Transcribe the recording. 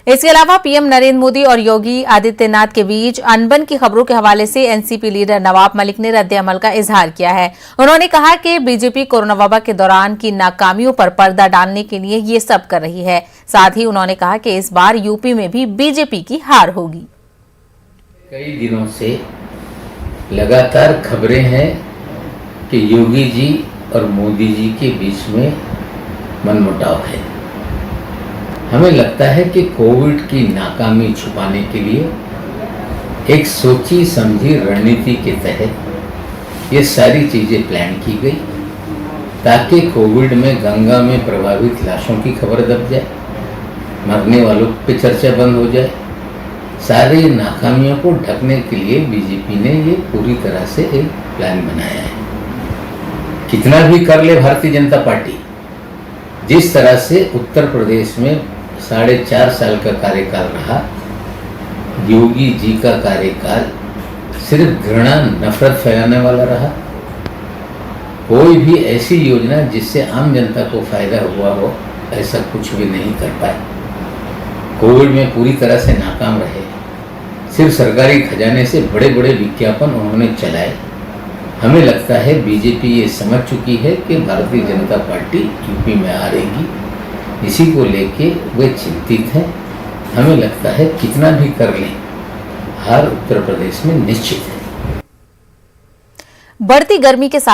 इसके अलावा पीएम नरेंद्र मोदी और योगी आदित्यनाथ के बीच अनबन की खबरों के हवाले से एनसीपी लीडर नवाब मलिक ने रद्द-ए-अमल का इजहार किया है। उन्होंने कहा कि बीजेपी कोरोना वबा के दौरान की नाकामियों पर पर्दा डालने के लिए ये सब कर रही है। साथ ही उन्होंने कहा कि इस बार यूपी में भी बीजेपी की हार होगी। कई दिनों से लगातार खबरें हैं कि योगी जी और मोदी जी के बीच में मनमुटाव है। हमें लगता है कि कोविड की नाकामी छुपाने के लिए एक सोची समझी रणनीति के तहत ये सारी चीज़ें प्लान की गई ताकि कोविड में गंगा में प्रभावित लाशों की खबर दब जाए, मरने वालों पे चर्चा बंद हो जाए। सारी नाकामियों को ढकने के लिए बीजेपी ने ये पूरी तरह से एक प्लान बनाया है। कितना भी कर ले भारतीय जनता पार्टी, जिस तरह से उत्तर प्रदेश में 4.5 साल का कार्यकाल रहा, योगी जी का कार्यकाल सिर्फ घृणा नफरत फैलाने वाला रहा। कोई भी ऐसी योजना जिससे आम जनता को फायदा हुआ हो, ऐसा कुछ भी नहीं कर पाए। कोविड में पूरी तरह से नाकाम रहे। सिर्फ सरकारी खजाने से बड़े बड़े विज्ञापन उन्होंने चलाए। हमें लगता है बीजेपी ये समझ चुकी है कि भारतीय जनता पार्टी यूपी में हारेगी। इसी को लेके वे चिंतित हैं। हमें लगता है कितना भी कर लें, हार उत्तर प्रदेश में निश्चित है। बढ़ती गर्मी के साथ